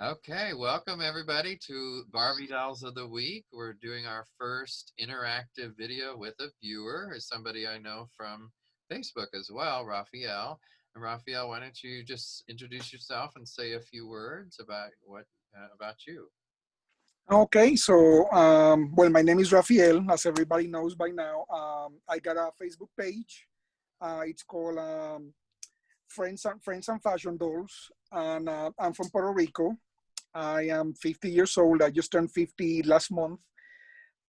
Okay, welcome everybody to Barbie Dolls of the Week. We're doing our first interactive video with a viewer, is somebody I know from Facebook as well, Rafael. And Rafael, why don't you just introduce yourself and say a few words about what about you? Okay, well, my name is Rafael, as everybody knows by now. I got a Facebook page. It's called Friends and Fashion Dolls, and I'm from Puerto Rico. I am 50 years old. I just turned 50 last month,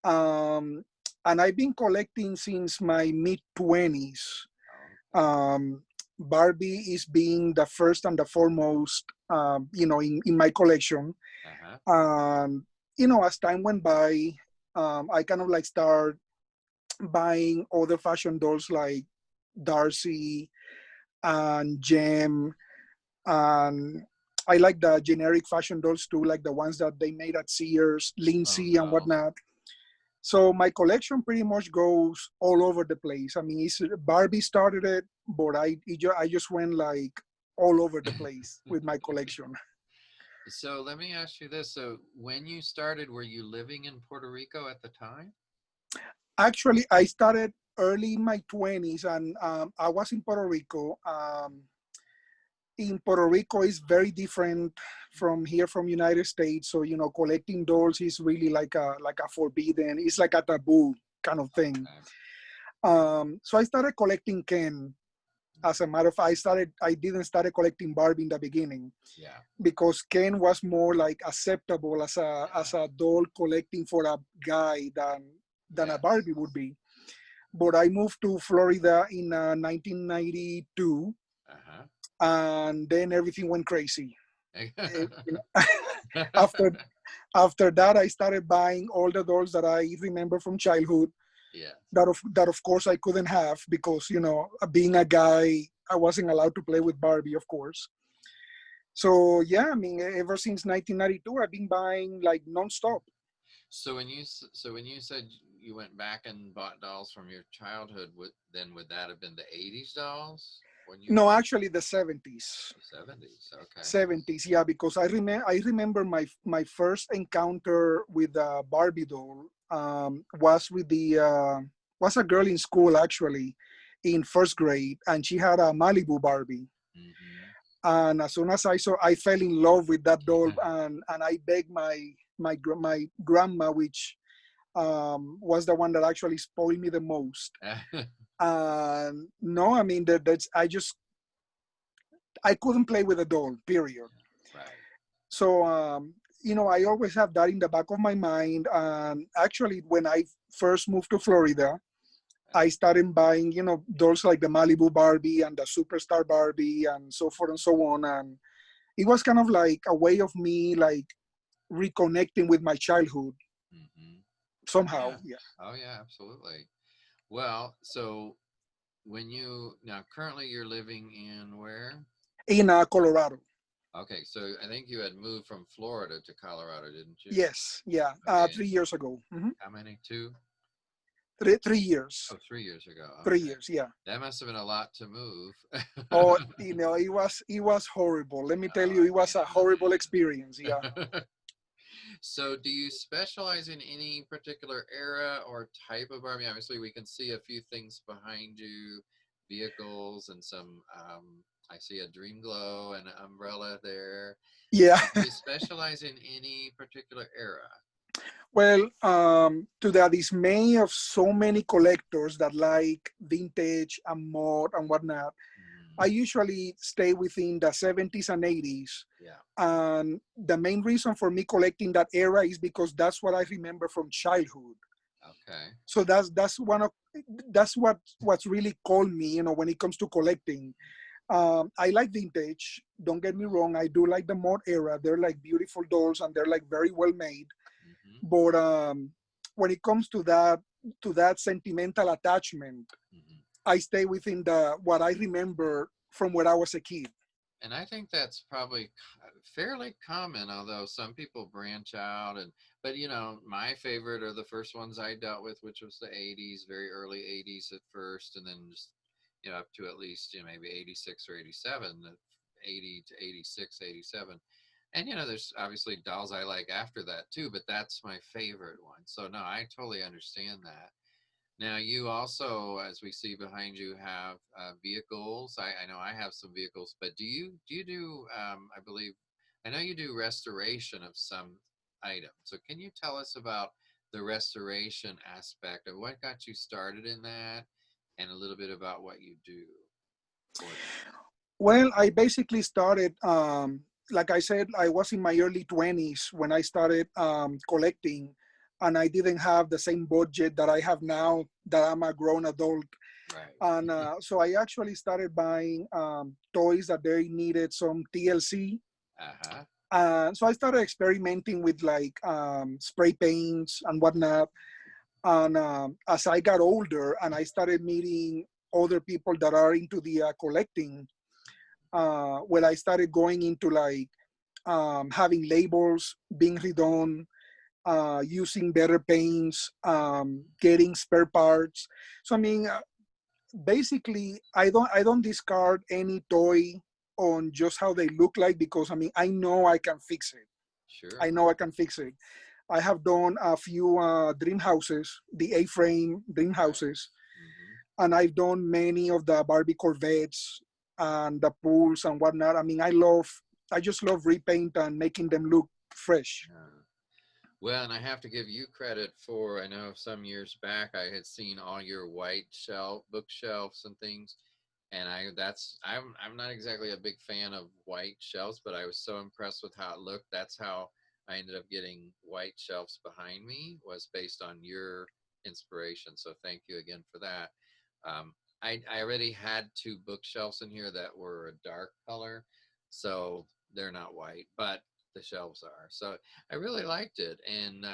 um, and I've been collecting since my mid 20s. Okay. Um, Barbie is being the first and the foremost, in my collection. Uh-huh. And as time went by, I kind of like start buying other fashion dolls like Darcy and Gem, and I like the generic fashion dolls too, like the ones that they made at Sears, Oh Lindsay, and no. whatnot. So my collection pretty much goes all over the place. I mean, Barbie started it, but I just went like all over the place with my collection. So let me ask you this. So when you started, were you living in Puerto Rico at the time? Actually, I started early in my 20s, and I was in Puerto Rico. In Puerto Rico is very different from here from United States. So collecting dolls is really like a forbidden. It's like a taboo kind of thing. Okay. So I started collecting Ken. As a matter of fact, I didn't start collecting Barbie in the beginning Yeah. because Ken was more like acceptable as a Yeah. doll collecting for a guy than a Yes. Barbie would be. But I moved to Florida in 1992, Uh-huh. and then everything went crazy. Eh, you know, Yeah. after after that, I started buying all the dolls that I remember from childhood. That of course I couldn't have because being a guy, I wasn't allowed to play with Barbie, of course. So yeah, I mean, ever since 1992, I've been buying like nonstop. So when you said you went back and bought dolls from your childhood, would that have been the '80s dolls when you No, actually, the 70s. the '70s? Okay. 70s, yeah, because I remember my first encounter with a Barbie doll was with the was a girl in school, actually, in first grade, and she had a Malibu Barbie. Mm-hmm. And as soon as I saw, I fell in love with that doll, and I begged my grandma, which was the one that actually spoiled me the most. And no, I mean that's I couldn't play with a doll, period. Right. So, I always have that in the back of my mind. And actually, when I first moved to Florida, I started buying, dolls like the Malibu Barbie and the Superstar Barbie and so forth and so on. And it was kind of like a way of me like reconnecting with my childhood Mm-hmm. somehow. Yeah. Yeah. Oh yeah, absolutely. Well, so when you now currently you're living in where? In Colorado. Okay, so I think you had moved from Florida to Colorado, didn't you? Yes. Yeah. Okay. 3 years ago. How many? Two? Three years. Oh, 3 years ago. Three Okay. years. Yeah. That must have been a lot to move. Oh, it was horrible. Let me tell Oh, you, I it was can't a horrible experience. Yeah. imagine. So, do you specialize in any particular era or type of Barbie? Obviously, we can see a few things behind you, vehicles and some. I see a Dream Glow and an umbrella there. Yeah. So, do you specialize in any particular era? Well, to the dismay of so many collectors that like vintage and mod and whatnot, I Mm, usually stay within the 70s and 80s. yeah. And the main reason for me collecting that era is because that's what I remember from childhood. Okay. So that's what's really called me, when it comes to collecting. I like vintage. Don't get me wrong. I do like the mod era. They're like beautiful dolls and they're like very well made. Mm-hmm. But when it comes to that sentimental attachment, Mm-hmm. I stay within the what I remember from when I was a kid. And I think that's probably fairly common, although some people branch out. But my favorite are the first ones I dealt with, which was the '80s, very early '80s at first, and then just up to at least maybe '86 or '87, 80 to '86, '87. And there's obviously dolls I like after that too, but that's my favorite one. So no, I totally understand that. Now you also, as we see behind you, have vehicles. I know I have some vehicles, but do you do? I believe I know you do restoration of some items. So can you tell us about the restoration aspect of what got you started in that, and a little bit about what you do for that? Well, I basically started, like I said, I was in my early 20s when I started collecting, and I didn't have the same budget that I have now that I'm a grown adult. And Right. so I actually started buying toys that they needed some TLC. Uh-huh. So I started experimenting with like spray paints and whatnot. And as I got older and I started meeting other people that are into the collecting, well, I started going into like having labels being redone, using better paints, getting spare parts. So I mean, basically, I don't discard any toy on just how they look like, because I mean I know I can fix it. I Sure. know I can fix it. I have done a few dream houses, the A-frame dream Right. houses, Mm-hmm. and I've done many of the Barbie Corvettes and the pools and whatnot. I mean, I just love repaint and making them look fresh. Well, and I have to give you credit for, I know some years back I had seen all your white shelf bookshelves and things, and I'm not exactly a big fan of white shelves, but I was so impressed with how it looked. That's how I ended up getting white shelves behind me, was based on your inspiration. So thank you again for that. I already had two bookshelves in here that were a dark color, so they're not white, but the shelves are. So I really liked it. And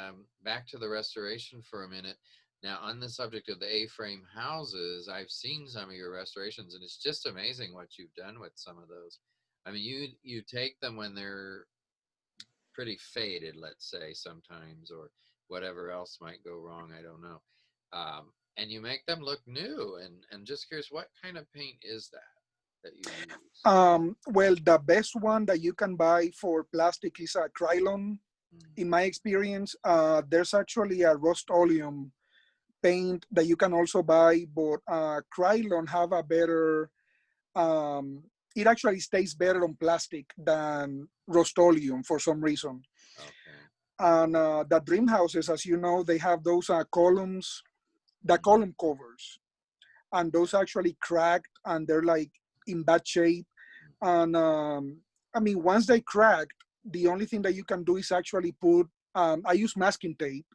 back to the restoration for a minute. Now, on the subject of the A-frame houses, I've seen some of your restorations, and it's just amazing what you've done with some of those. I mean, you take them when they're pretty faded, let's say, sometimes, or whatever else might go wrong. I don't know. And you make them look new. And just curious, what kind of paint is that you use? Well, the best one that you can buy for plastic is a Krylon. Mm, In my experience, there's actually a Rust-Oleum paint that you can also buy, but Krylon have a better. Um, it actually stays better on plastic than Rust-Oleum for some reason. okay. And the dream houses, as you know, they have those columns, the Hmm. column covers, and those actually cracked and they're like in bad shape. And I mean, once they cracked, the only thing that you can do is actually put. I use masking tape,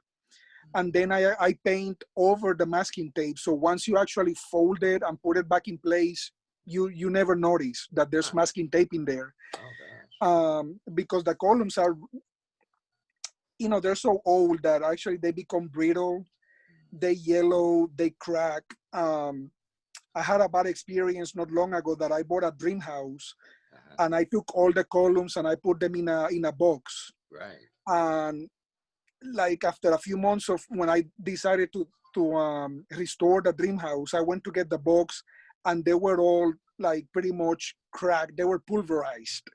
and then I paint over the masking tape. So once you actually fold it and put it back in place, you never notice that there's Huh. masking tape in there, Oh gosh. because the columns are, they're so old that actually they become brittle, they yellow, they crack. I had a bad experience not long ago that I bought a dream house, Uh-huh. and I took all the columns and I put them in a box. Right. And like after a few months of when I decided to restore the dream house, I went to get the box, and they were all like pretty much cracked. They were pulverized.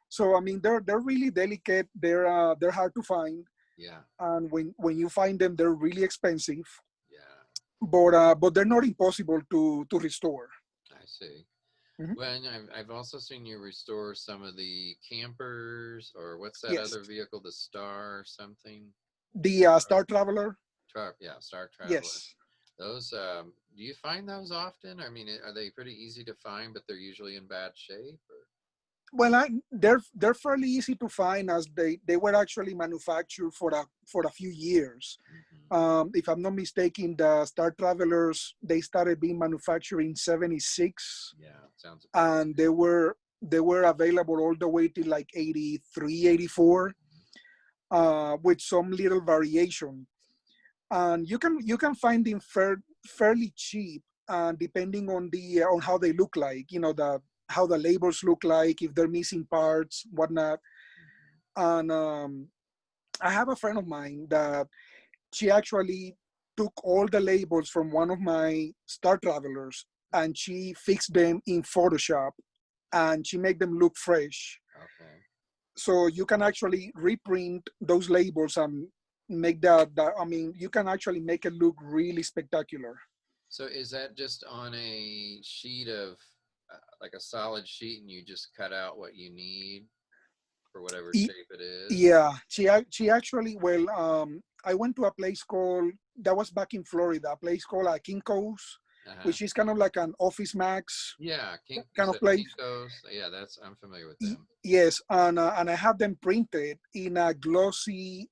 So I mean, they're really delicate. They're hard to find, Yeah. and when you find them, they're really expensive. Yeah. But they're not impossible to restore. I see. Mhm. Well, and I've also seen you restore some of the campers, or what's that Yes, other vehicle, the Star or something? the Star Traveler. Yeah, Star Traveler. Yes. Those, do you find those often? I mean, are they pretty easy to find, but they're usually in bad shape? Or? Well, they're fairly easy to find, as they were actually manufactured for a few years. Hmm. If I'm not mistaken, the Star Travelers, they started being manufactured in '76, Yeah, sounds about and they were available all the way to like '83, '84, with some little variation. And you can find them fairly cheap, depending on how they look like. The how the labels look like, if they're missing parts, whatnot. right. And I have a friend of mine that she actually took all the labels from one of my Star Travelers, and she fixed them in Photoshop, and she made them look fresh. Okay. So you can actually reprint those labels and make that. I mean, you can actually make it look really spectacular. So is that just on a sheet of like a solid sheet and you just cut out what you need for whatever E- shape it is? yeah, she actually, well, I went to a place called, that was back in Florida, a place called Kinko's, Uh-huh. which is kind of like an Office Max Yeah, King, you kind of said place. Kinko's. Yeah, that's I'm familiar with them. Yes, and I have them printed in a glossy.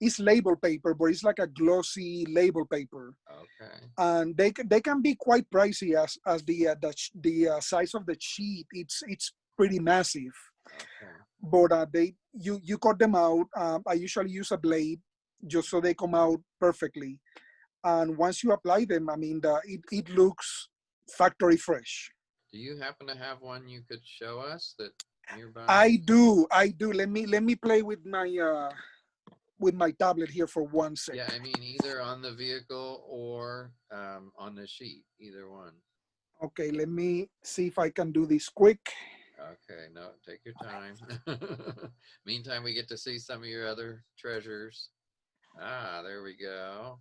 It's label paper, but it's like a glossy label paper, Okay. and they can be quite pricey as the size of the sheet. It's pretty massive, Okay. but you cut them out. I usually use a blade just so they come out perfectly, and once you apply them, I mean, it looks factory fresh. Do you happen to have one you could show us that nearby? I do. Let me play with my tablet here for one sec. Yeah, I mean either on the vehicle or on the sheet, either one. Okay, let me see if I can do this quick. Okay, no, take your time. Meantime, we get to see some of your other treasures. Ah, there we go.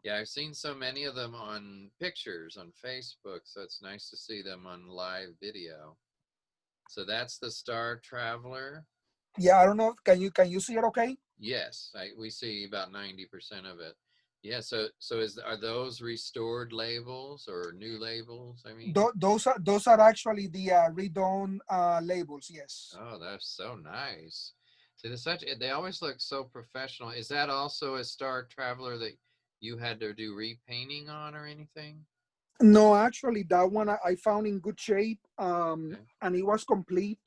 Yeah, I've seen so many of them on pictures on Facebook, so it's nice to see them on live video. So that's the Star Traveler. Yeah, I don't know. Can you see it? Okay. Yes, we see about 90% of it. Yeah, so is are those restored labels or new labels? I mean, Those are actually the redone labels. Yes. oh, that's so nice. See, they always look so professional. Is that also a Star Traveler that you had to do repainting on or anything? No, actually, that one I found in good shape, Okay. and it was complete.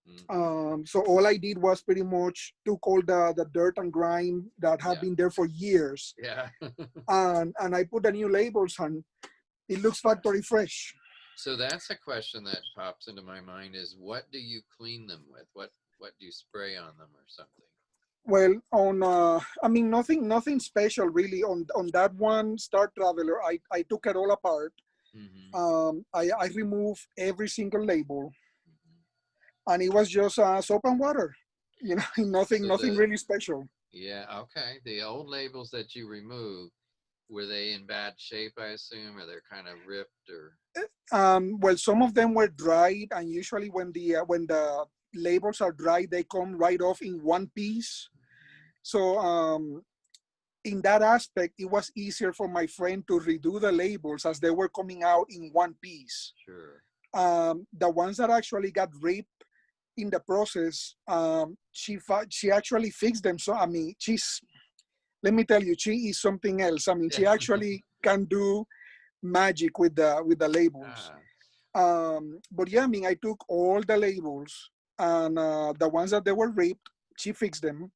Mm-hmm. So all I did was pretty much took all the dirt and grime that had Yeah. been there for years, Yeah. and I put the new labels on. It looks factory fresh. So that's a question that pops into my mind is what do you clean them with? What do you spray on them or something? Well, on I mean, nothing special really on that one Star Traveler. I took it all apart. Mm-hmm. I removed every single label, Mm-hmm. and it was just soap and water. You know, nothing So nothing really special. yeah, okay. The old labels that you removed, were they in bad shape, I assume, or they're kind of ripped or Well, some of them were dried, and usually when the labels are dry, they come right off in one piece. So in that aspect, it was easier for my friend to redo the labels as they were coming out in one piece. sure. The ones that actually got ripped in the process, she actually fixed them. So I mean, let me tell you, she is something else. I mean, she Yeah. actually can do magic with the labels. Ah. But yeah, I mean, I took all the labels, and the ones that they were ripped, she fixed them,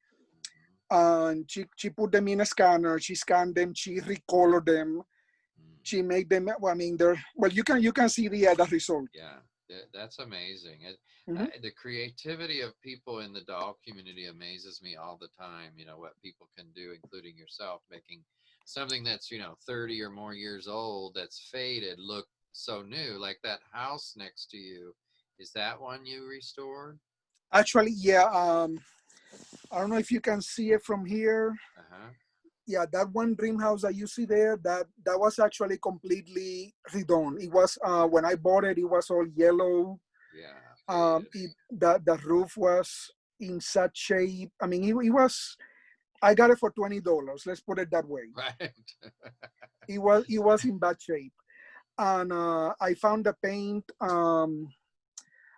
and she put them in a scanner. She scanned them. She recolored them. Mm-hmm. She made them. Well, I mean, they're, well. You can see the result. Yeah, that's amazing. Mhm. The creativity of people in the doll community amazes me all the time. You know what people can do, including yourself, making something that's 30 or more years old that's faded look so new. Like that house next to you, is that one you restored? Actually, yeah. I don't know if you can see it from here. Uh huh. Yeah, that one dream house that you see there, that was actually completely redone. It was when I bought it, it was all yellow. Yeah, faded. The roof was in such shape. I mean, it was. I got it for $20. Let's put it that way. Right. It was in bad shape, and I found the paint.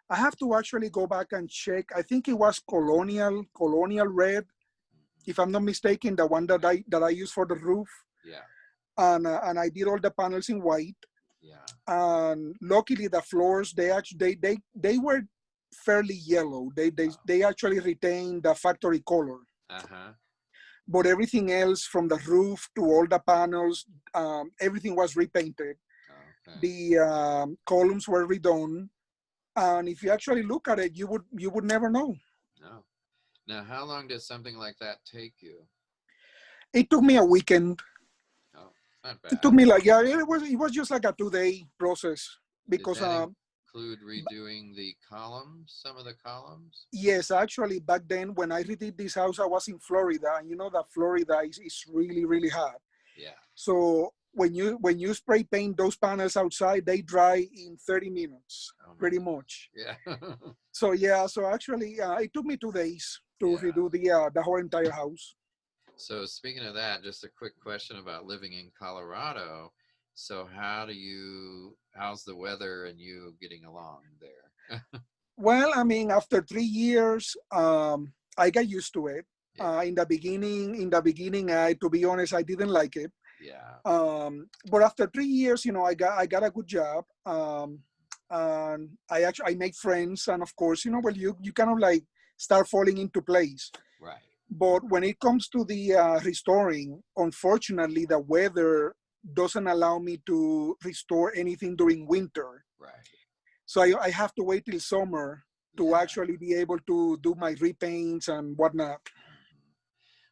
I have to actually go back and check. I think it was colonial red, if I'm not mistaken, the one that I used for the roof, Yeah, and I did all the panels in white. yeah. And luckily, the floors they actually they were fairly yellow. Oh. They actually retained the factory color, Uh huh. but everything else from the roof to all the panels, everything was repainted. Okay. The columns were redone, and if you actually look at it, you would never know. No. Now, how long does something like that take you? It took me a weekend. Oh, not It took bad. me like, yeah, it was just like a 2-day process Does because that include redoing the columns, some of the columns? Yes, actually, back then when I redid this house, I was in Florida, and you know that Florida is really really hot. Yeah. So when you spray paint those panels outside, they dry in 30 minutes, Oh my pretty goodness. much. Yeah. So yeah, so actually, it took me 2 days to Yeah. redo the whole entire house. So speaking of that, just a quick question about living in Colorado. So how's the weather and you getting along there? Well, I mean, after 3 years, I got used to it. Yeah. In the beginning, to be honest, I didn't like it. Yeah. But after 3 years, I got a good job, and I made friends, and of course, well, you kind of like start falling into place. Right. But when it comes to the restoring, unfortunately, the weather doesn't allow me to restore anything during winter. Right. So I have to wait till summer to Yeah. actually be able to do my repaints and whatnot. Mhm.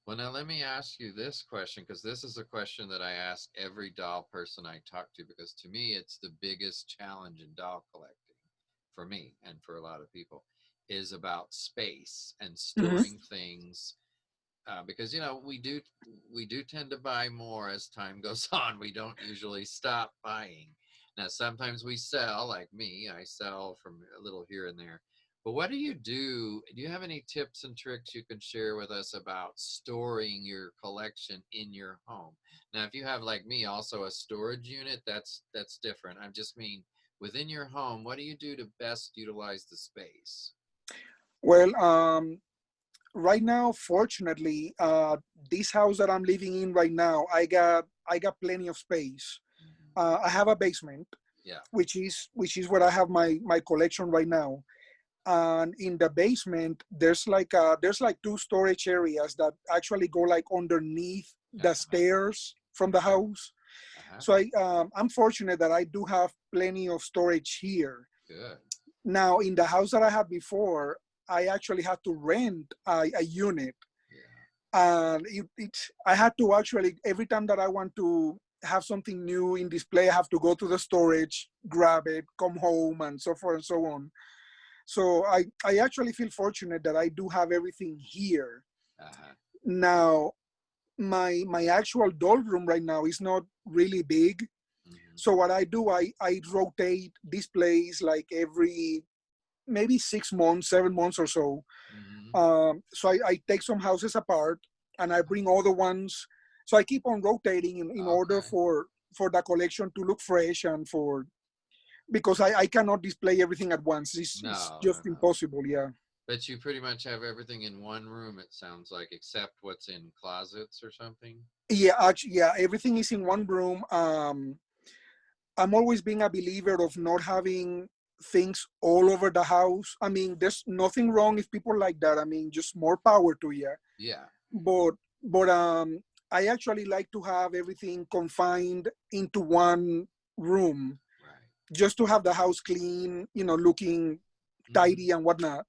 Well, now let me ask you this question because this is a question that I ask every doll person I talk to because to me it's the biggest challenge in doll collecting for me and for a lot of people is about space and Hmm. storing things because we do tend to buy more as time goes on. We don't usually stop buying. Now sometimes we sell, like me, I sell from a little here and there. But what do you do? Do you have any tips and tricks you can share with us about storing your collection in your home? Now, if you have like me also a storage unit, that's different. I just mean within your home, what do you do to best utilize the space? Well, right now, fortunately, this house that I'm living in right now, I got plenty of space. Hmm. I have a basement, Yeah. which is where I have my collection right now. And in the basement, there's like two storage areas that actually go like underneath the Uh-huh. stairs from the Uh-huh. house. Uh-huh. So I'm fortunate that I do have plenty of storage here. Good. Now, in the house that I had before, I actually had to rent a unit, Yeah. and I had to actually every time that I want to have something new in display, I have to go to the storage, grab it, come home, and so forth and so on. So I actually feel fortunate that I do have everything here. Uh-huh. Now, my actual doll room right now is not really big. Mm-hmm. So what I do, I rotate displays like every maybe 6 months, 7 months or so. Mm-hmm. So I take some houses apart and I bring other ones. So I keep on rotating in order Okay. for the collection to look fresh and for because I cannot display everything at once. It's No, no, just no. impossible. Yeah. But you pretty much have everything in one room, it sounds like, except what's in closets or something. Yeah, actually, yeah, everything is in one room. I'm always being a believer of not having things all over the house. I mean, there's nothing wrong if people like that. I mean, just more power to you. Yeah. But I actually like to have everything confined into one room, Right. just to have the house clean, looking Mm-hmm. tidy and whatnot.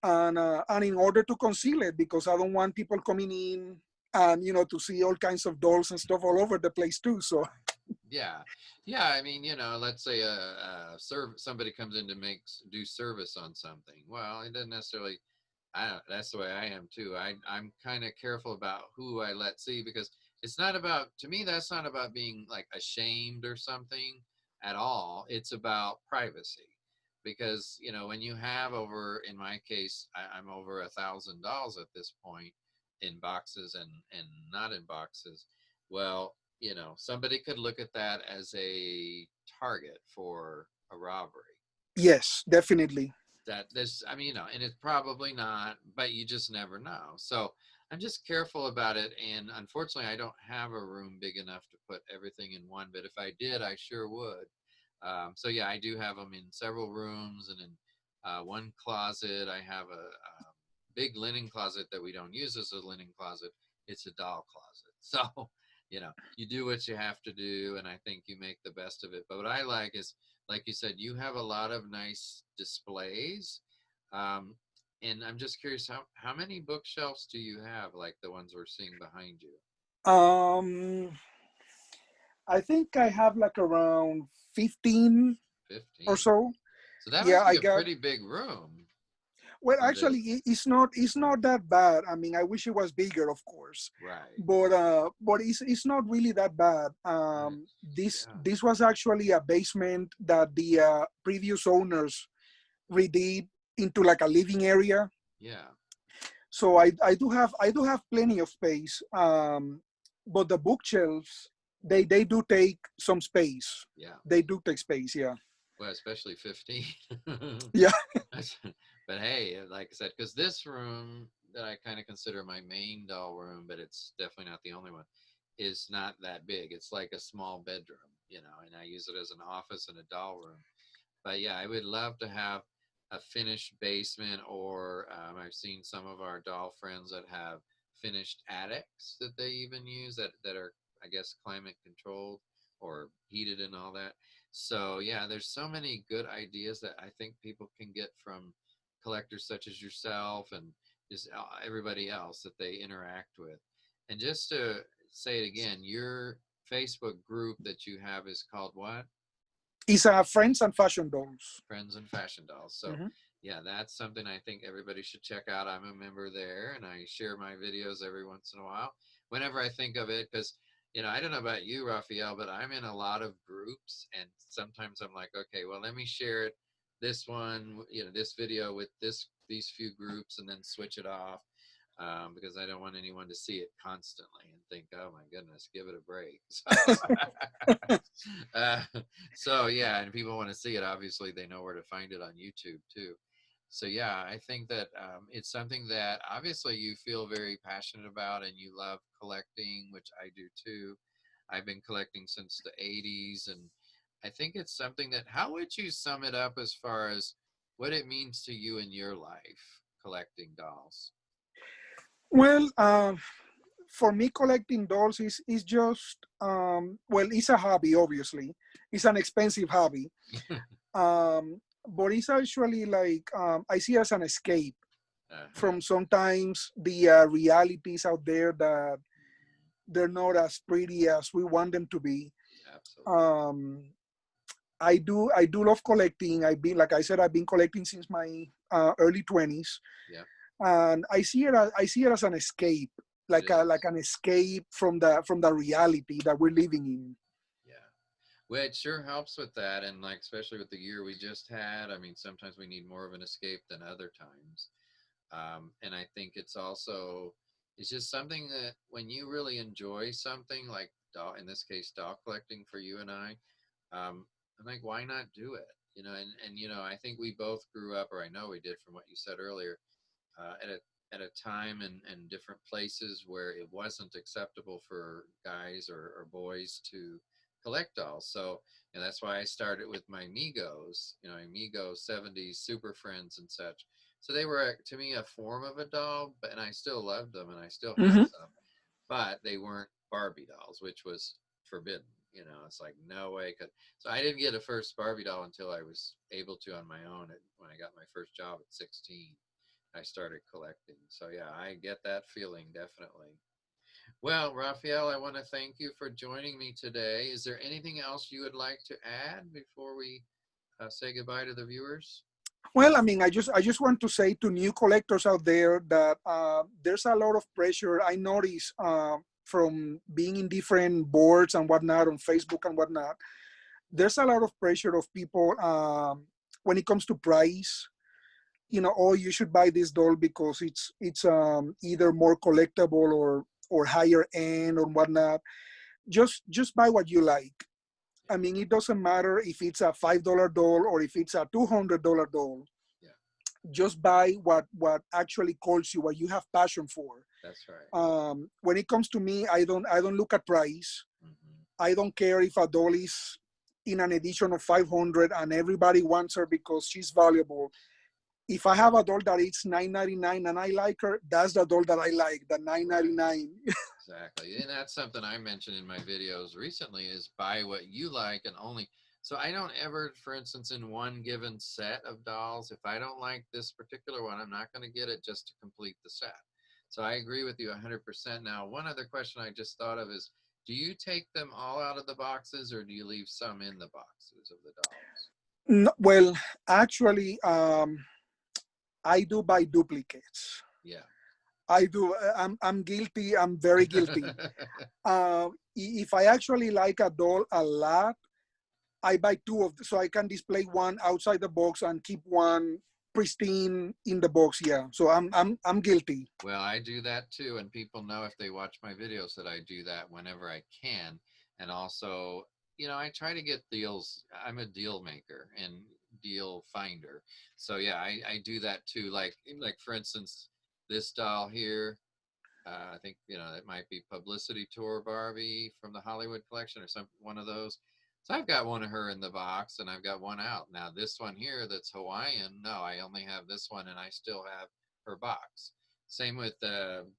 And in order to conceal it, because I don't want people coming in and to see all kinds of dolls and stuff all over the place too. So Right. Yeah. Yeah. I mean, let's say somebody comes in to do service on something. Well, it doesn't necessarily. I don't. That's the way I am too. I'm kind of careful about who I let see because it's not about to me. That's not about being like ashamed or something at all. It's about privacy because when you have over in my case I'm over $1,000 at this point in boxes and not in boxes. Well, somebody could look at that as a target for a robbery. yes, definitely. That this, I mean, and it's probably not, but you just never know. So I'm just careful about it. And unfortunately, I don't have a room big enough to put everything in one, but if I did, I sure would. So yeah, I do have them in several rooms and in one closet. I have a big linen closet that we don't use as a linen closet. It's a doll closet. So, you do what you have to do, and I think you make the best of it. But what I like is, like you said, you have a lot of nice displays. Um, and I'm just curious, how many bookshelves do you have, like the ones we're seeing behind you? Um, I think I have like around 15 or 15. so. So that Yeah, must be I a got. pretty big room Well, for actually, this. it's not that bad. I mean, I wish it was bigger, of course, Right. but it's not really that bad. Nice. This Yeah. this was actually a basement that the previous owners redid into like a living area. Yeah. So I do have plenty of space. But the bookshelves, they do take some space. Yeah. They do take space. Yeah. Well, especially 15. Yeah. That's- but hey, like I said, because this room that I kind of consider my main doll room, but it's definitely not the only one, is not that big. It's like a small bedroom, and I use it as an office and a doll room. But yeah, I would love to have a finished basement, or I've seen some of our doll friends that have finished attics that they even use that are, I guess, climate controlled or heated and all that. So yeah, there's so many good ideas that I think people can get from collectors such as yourself and just everybody else that they interact with. And just to say it again, your Facebook group that you have is called what? It's friends and fashion dolls. Friends and Fashion Dolls. So, Hmm. yeah, that's something I think everybody should check out. I'm a member there, and I share my videos every once in a while whenever I think of it. Because, I don't know about you, Rafael, but I'm in a lot of groups, and sometimes I'm like, okay, well, let me share it. This one, this video with these few groups, and then switch it off. Because I don't want anyone to see it constantly and think, "Oh my goodness, give it a break." uh, so yeah, and people want to see it. Obviously, they know where to find it on YouTube too. So yeah, I think that it's something that obviously you feel very passionate about, and you love collecting, which I do too. I've been collecting since the '80s, and I think it's something that. How would you sum it up as far as what it means to you in your life, collecting dolls? Well, for me, collecting dolls is just well, it's a hobby. Obviously, it's an expensive hobby. But it's actually like I see it as an escape Uh-huh. from sometimes the realities out there that they're not as pretty as we want them to be. Absolutely. Um, I do love collecting. Like I said, I've been collecting since my early 20s, Yeah, and I see it as an escape, it like is. an escape from the reality that we're living in. Yeah. Well, it sure helps with that, and like especially with the year we just had. I mean, sometimes we need more of an escape than other times. And I think it's just something that when you really enjoy something like doll, in this case, doll collecting for you and I'm like, why not do it? And I think we both grew up, or I know we did from what you said earlier, at a time and different places where it wasn't acceptable for guys or boys to collect dolls. So that's why I started with my Migos, Amigo 70s Super Friends and such. So they were to me a form of a doll, and I still loved them, and I still have Hmm. some, but they weren't Barbie dolls, which was forbidden. It's like no way could. So I didn't get a first Barbie doll until I was able to on my own when I got my first job at 16. I started collecting. So yeah, I get that feeling definitely. Well, Rafael, I want to thank you for joining me today. Is there anything else you would like to add before we say goodbye to the viewers? Well, I mean, I just want to say to new collectors out there that there's a lot of pressure. I notice from being in different boards and whatnot on Facebook and whatnot. There's a lot of pressure of people when it comes to price. Oh, you should buy this doll because it's either more collectible or higher end or whatnot. Just buy what you like. I mean, it doesn't matter if it's a $5 doll or if it's a $200 doll. Yeah, Just buy what actually calls you, what you have passion for. that's right. When it comes to me, I don't look at price. Hmm. I don't care if a doll is in an edition of 500 and everybody wants her because she's valuable. If I have a doll that it's 9.99 and I like her, that's the doll that I like, the Right. 9.99. Exactly. And that's something I mentioned in my videos recently is buy what you like and only. So I don't ever, for instance, in one given set of dolls, if I don't like this particular one, I'm not going to get it just to complete the set. So I agree with you 100%. Now, one other question I just thought of is, do you take them all out of the boxes or do you leave some in the boxes of the dolls? Well, actually, I do buy duplicates. Yeah. I do. I'm guilty. I'm very guilty. If I actually like a doll a lot, I buy two of so I can display one outside the box and keep one pristine in the box. Yeah. So I'm guilty. Well, I do that too, and people know if they watch my videos that I do that whenever I can. And also, I try to get deals. I'm a deal maker and deal finder. So yeah, I do that too. Like for instance, this doll here. I think it might be Publicity Tour Barbie from the Hollywood collection or some one of those. So I've got one of her in the box, and I've got one out now. This one here that's Hawaiian. No, I only have this one, and I still have her box. Same with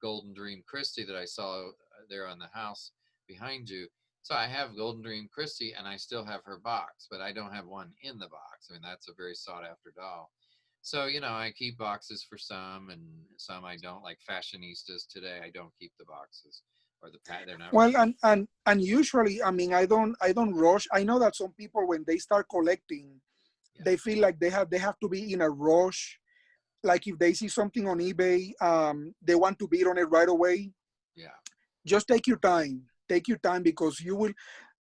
Golden Dream Christie that I saw there on the house behind you. So I have Golden Dream Christie, and I still have her box, but I don't have one in the box. I mean, that's a very sought after doll. So, I keep boxes for some and some I don't, like fashionistas today. I don't keep the boxes or they're not Well, ready. and usually, I mean, I don't rush. I know that some people when they start collecting, Yeah. they feel like they have to be in a rush. Like if they see something on eBay, they want to bid on it right away. Yeah. Just take your time. Take your time because you will.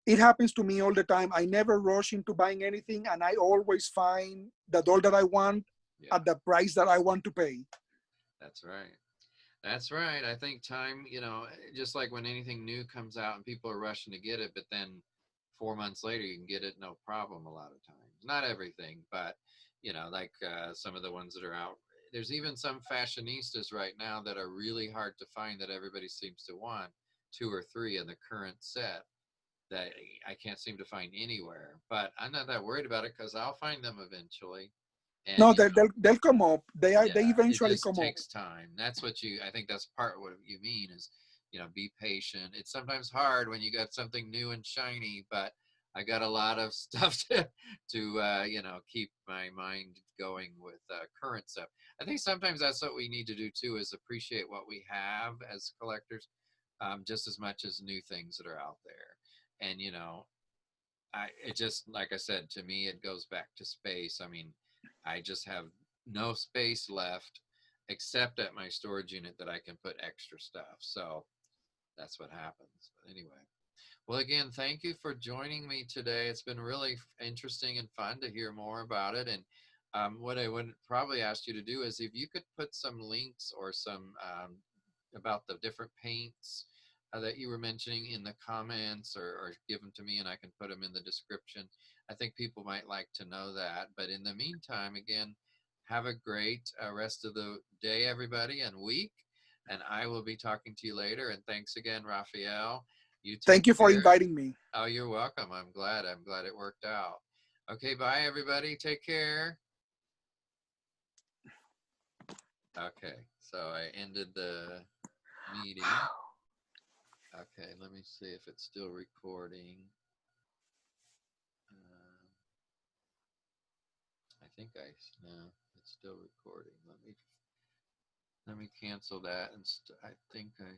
It happens to me all the time. I never rush into buying anything, and I always find the doll that I want Yeah. at the price that I want to pay. That's right. That's right. I think time, just like when anything new comes out and people are rushing to get it, but then 4 months later you can get it no problem a lot of times. Not everything, but like some of the ones that are out. There's even some fashionistas right now that are really hard to find that everybody seems to want, two or three in the current set that I can't seem to find anywhere. But I'm not that worried about it because I'll find them eventually. And No, they'll come up. They yeah, it eventually just come up. takes time. That's what I think that's part of what you mean is, be patient. It's sometimes hard when you got something new and shiny, but I got a lot of stuff to keep my mind going with current stuff. I think sometimes that's what we need to do too is appreciate what we have as collectors, just as much as new things that are out there. And it just like I said to me, it goes back to space. I mean, I just have no space left except at my storage unit that I can put extra stuff. So that's what happens. But anyway, well, again, thank you for joining me today. It's been really interesting and fun to hear more about it. And what I would probably ask you to do is if you could put some links or some about the different paints that you were mentioning in the comments or give them to me and I can put them in the description. I think people might like to know that. But in the meantime, again, have a great rest of the day, everybody, and week. And I will be talking to you later. And thanks again, Rafael. You take Thank you for care. inviting me. Oh, you're welcome. I'm glad. I'm glad it worked out. Okay, bye, everybody. Take care. Okay, so I ended the meeting. Okay, let me see if it's still recording. Uh, I think no, it's still recording. Let me cancel that and I think I